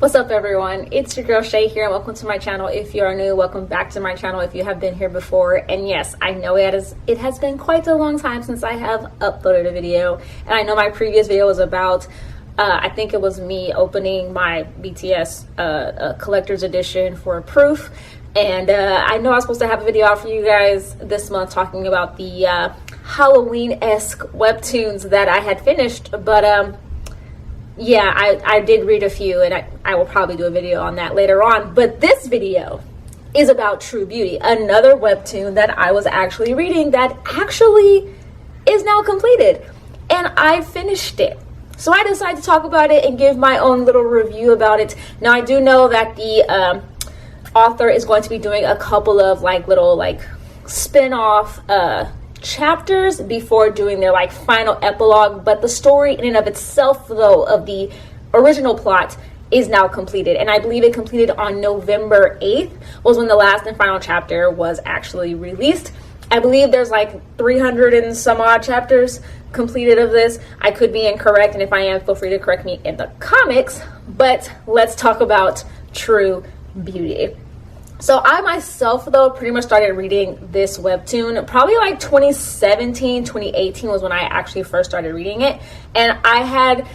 What's up, everyone? It's your girl Shay here, and welcome to my channel. If you are new, welcome back to my channel if you have been here before. And yes, I know it has been quite a long time since I have uploaded a video, and I know my previous video was about I think it was me opening my BTS collector's edition for proof. And I know I was supposed to have a video out for you guys this month talking about the Halloween-esque webtoons that I had finished, but yeah, I did read a few, and I will probably do a video on that later on. But this video is about True Beauty, another webtoon that I was actually reading that actually is now completed, and I finished it. So I decided to talk about it and give my own little review about it. Now, I do know that the author is going to be doing a couple of little spin-off chapters before doing their final epilogue, but the story in and of itself, though, of the original plot is now completed, and I believe it completed on November 8th was when the last and final chapter was actually released. I believe there's 300 and some odd chapters completed of this. I could be incorrect, and if I am, feel free to correct me in the comics. But let's talk about True Beauty. So I myself, though, pretty much started reading this webtoon probably 2017, 2018 was when I actually first started reading it. And I had,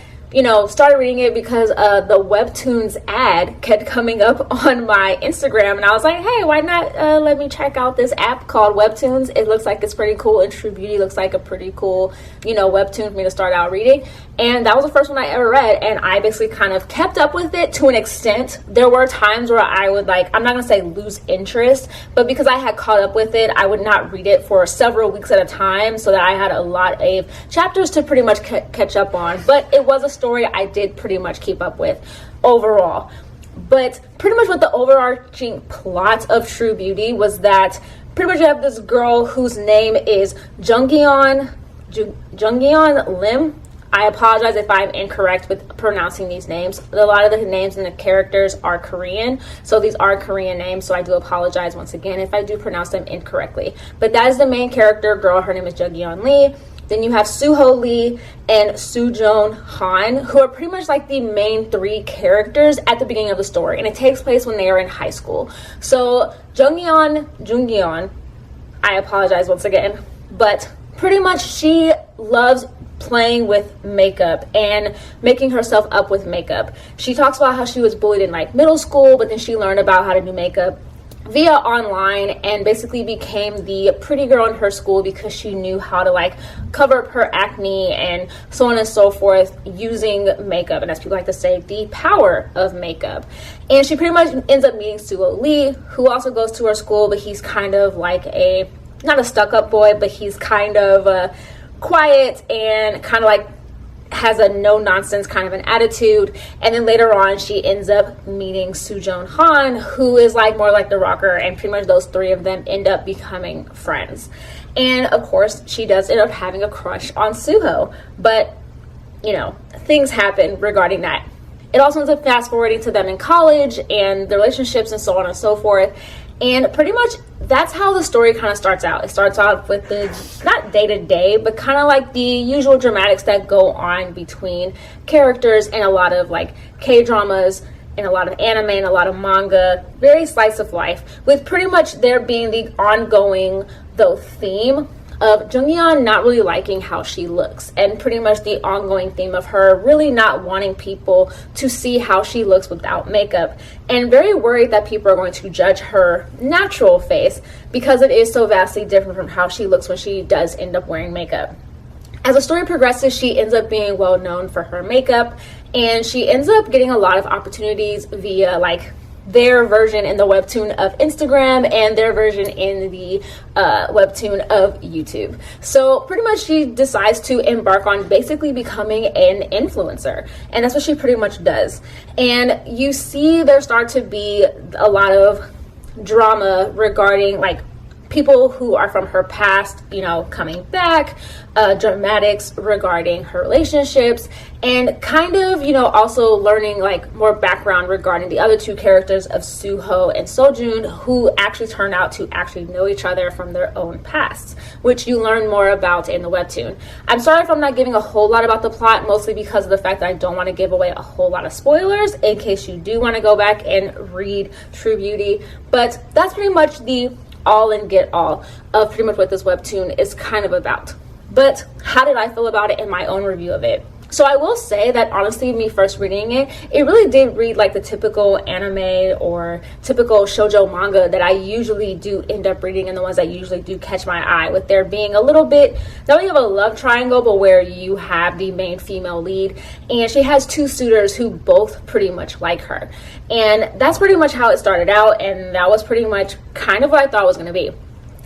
started reading it because the webtoons ad kept coming up on my Instagram. And I was like, hey, why not let me check out this app called Webtoons? It looks like it's pretty cool. And True Beauty looks like a pretty cool, webtoon for me to start out reading. And that was the first one I ever read, and I basically kind of kept up with it to an extent. There were times where I would I'm not gonna say lose interest, but because I had caught up with it, I would not read it for several weeks at a time, so that I had a lot of chapters to pretty much catch up on. But it was a story I did pretty much keep up with overall. But pretty much what the overarching plot of True Beauty was that pretty much you have this girl whose name is Jungyeon Lim. I apologize if I'm incorrect with pronouncing these names. A lot of the names and the characters are Korean, so these are Korean names, so I do apologize once again if I do pronounce them incorrectly. But that is the main character girl. Her name is Jungyeon Lee. Then you have Suho Lee and Soojoon Han, who are pretty much the main three characters at the beginning of the story, and it takes place when they are in high school. So Jungyeon, I apologize once again, but pretty much she loves playing with makeup and making herself up with makeup. She talks about how she was bullied in middle school, but then she learned about how to do makeup via online and basically became the pretty girl in her school because she knew how to cover up her acne and so on and so forth using makeup, and as people like to say, the power of makeup. And she pretty much ends up meeting Suho Lee, who also goes to her school, but he's kind of not a stuck-up boy, but he's kind of quiet and kind of has a no-nonsense kind of an attitude. And then later on, she ends up meeting Soojoon Han, who is more like the rocker, and pretty much those three of them end up becoming friends. And of course, she does end up having a crush on Suho, but things happen regarding that. It also ends up fast-forwarding to them in college and their relationships and so on and so forth. And pretty much that's how the story kind of starts out. It starts off with the, not day-to-day, but kind of the usual dramatics that go on between characters and a lot of K-dramas and a lot of anime and a lot of manga, very slice of life, with pretty much there being the ongoing, though, theme of Jungyeon not really liking how she looks, and pretty much the ongoing theme of her really not wanting people to see how she looks without makeup, and very worried that people are going to judge her natural face because it is so vastly different from how she looks when she does end up wearing makeup. As the story progresses, she ends up being well known for her makeup, and she ends up getting a lot of opportunities via their version in the webtoon of Instagram and their version in the webtoon of YouTube. So pretty much she decides to embark on basically becoming an influencer, and that's what she pretty much does. And you see there start to be a lot of drama regarding people who are from her past, coming back, dramatics regarding her relationships, and kind of, also learning like more background regarding the other two characters of Suho and Sojun, who actually turn out to actually know each other from their own pasts, which you learn more about in the webtoon. I'm sorry if I'm not giving a whole lot about the plot, mostly because of the fact that I don't want to give away a whole lot of spoilers in case you do want to go back and read True Beauty. But that's pretty much the all and get all of pretty much what this webtoon is kind of about. But how did I feel about it in my own review of it? So I will say that honestly, me first reading it, it really did read like the typical anime or typical shoujo manga that I usually do end up reading, and the ones that usually do catch my eye, with there being a little bit, not only of a love triangle, but where you have the main female lead and she has two suitors who both pretty much like her. And that's pretty much how it started out, and that was pretty much kind of what I thought it was going to be.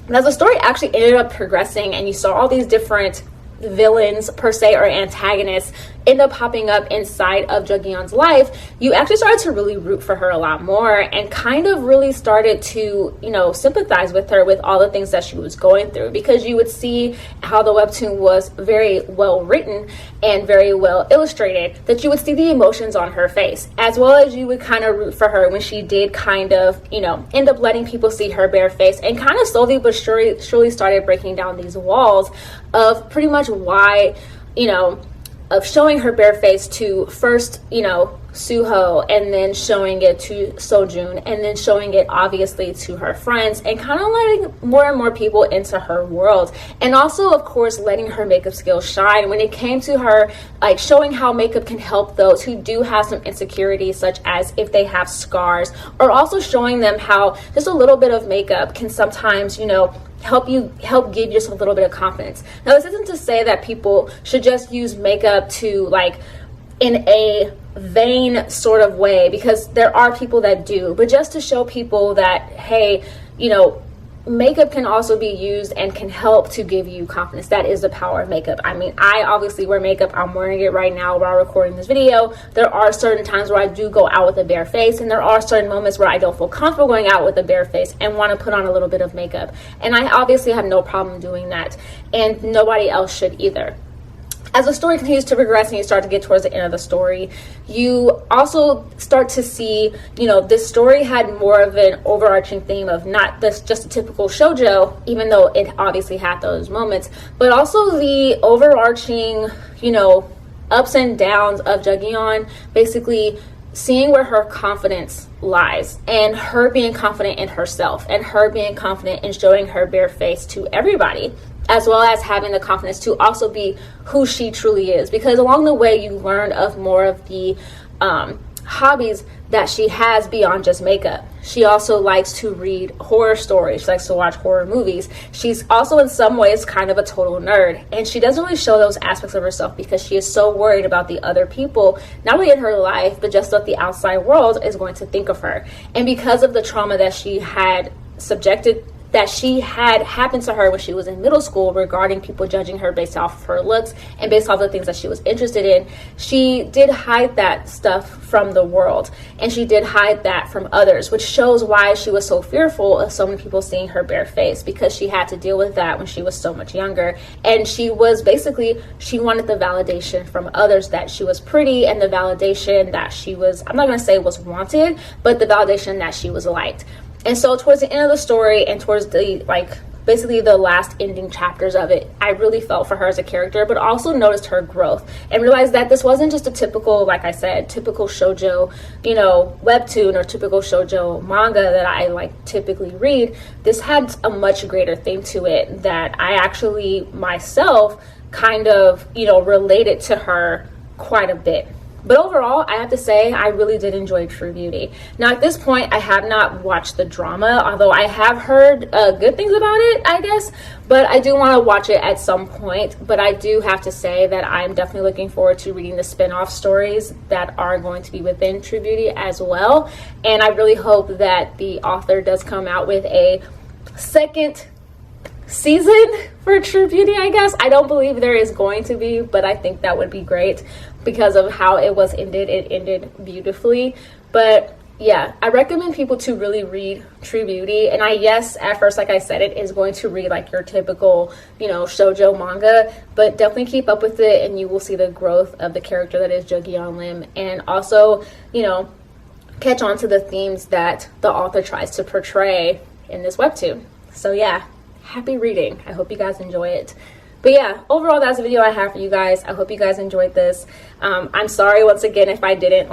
And as the story actually ended up progressing and you saw all these different villains per se or antagonists end up popping up inside of Jugyeon's life, you actually started to really root for her a lot more and kind of really started to, sympathize with her with all the things that she was going through, because you would see how the webtoon was very well written and very well illustrated, that you would see the emotions on her face, as well as you would kind of root for her when she did kind of, end up letting people see her bare face and kind of slowly but surely started breaking down these walls of pretty much why, of showing her bare face to first, Suho, and then showing it to Sojun, and then showing it obviously to her friends, and kind of letting more and more people into her world. And also, of course, letting her makeup skills shine when it came to her, like showing how makeup can help those who do have some insecurities, such as if they have scars, or also showing them how just a little bit of makeup can sometimes, help give yourself a little bit of confidence. Now, this isn't to say that people should just use makeup to like in a vain sort of way, because there are people that do, but just to show people that, hey, makeup can also be used and can help to give you confidence. That is the power of makeup. I mean, I obviously wear makeup. I'm wearing it right now while recording this video. There are certain times where I do go out with a bare face, and there are certain moments where I don't feel comfortable going out with a bare face and want to put on a little bit of makeup. And I obviously have no problem doing that, and nobody else should either. As the story continues to progress and you start to get towards the end of the story, you also start to see, this story had more of an overarching theme of not this just a typical shoujo, even though it obviously had those moments, but also the overarching, ups and downs of Jugyeon, basically seeing where her confidence lies, and her being confident in herself, and her being confident in showing her bare face to everybody, as well as having the confidence to also be who she truly is, because along the way you learn of more of the hobbies that she has beyond just makeup. She also likes to read horror stories. She likes to watch horror movies. She's also in some ways kind of a total nerd, and she doesn't really show those aspects of herself because she is so worried about the other people, not only in her life, but just what the outside world is going to think of her. And because of the trauma that she had happened to her when she was in middle school regarding people judging her based off of her looks and based off the things that she was interested in, she did hide that stuff from the world, and she did hide that from others, which shows why she was so fearful of so many people seeing her bare face, because she had to deal with that when she was so much younger. And she wanted the validation from others that she was pretty, and the validation that she was, I'm not going to say was wanted, but the validation that she was liked. And so towards the end of the story and towards the basically the last ending chapters of it, I really felt for her as a character, but also noticed her growth and realized that this wasn't just a typical, like I said, typical shoujo, webtoon or typical shoujo manga that I typically read. This had a much greater theme to it that I actually myself kind of, related to her quite a bit. But overall, I have to say, I really did enjoy True Beauty. Now, at this point, I have not watched the drama, although I have heard good things about it, I guess. But I do want to watch it at some point. But I do have to say that I'm definitely looking forward to reading the spin-off stories that are going to be within True Beauty as well. And I really hope that the author does come out with a second season for True Beauty, I guess. I don't believe there is going to be, but I think that would be great because of how it was ended. It ended beautifully. But yeah, I recommend people to really read True Beauty. And yes, at first, like I said, it is going to read like your typical, shoujo manga, but definitely keep up with it and you will see the growth of the character that is Jugyeon Lim. And also, catch on to the themes that the author tries to portray in this webtoon. So yeah, happy reading. I hope you guys enjoy it. But yeah, overall, that's the video I have for you guys. I hope you guys enjoyed this. I'm sorry once again if I didn't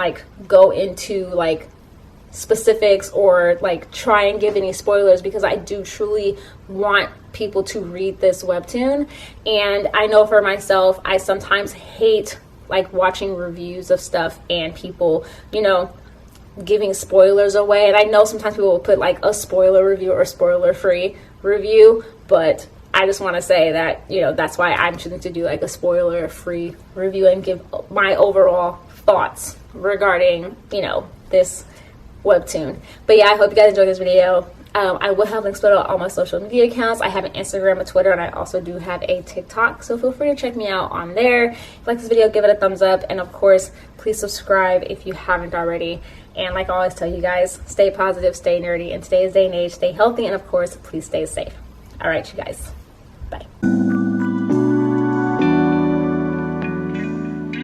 go into specifics or try and give any spoilers, because I do truly want people to read this webtoon. And I know for myself, I sometimes hate watching reviews of stuff and people, giving spoilers away. And I know sometimes people will put a spoiler review or spoiler free review, but I just want to say that, that's why I'm choosing to do a spoiler free review and give my overall thoughts regarding, this webtoon. But yeah, I hope you guys enjoyed this video. I will have links below all my social media accounts. I have an Instagram, a Twitter, and I also do have a TikTok, so feel free to check me out on there. If you like this video, give it a thumbs up, and of course, please subscribe if you haven't already. And like I always tell you guys, stay positive, stay nerdy, in today's day and age, stay healthy, and of course, please stay safe. All right, you guys, bye.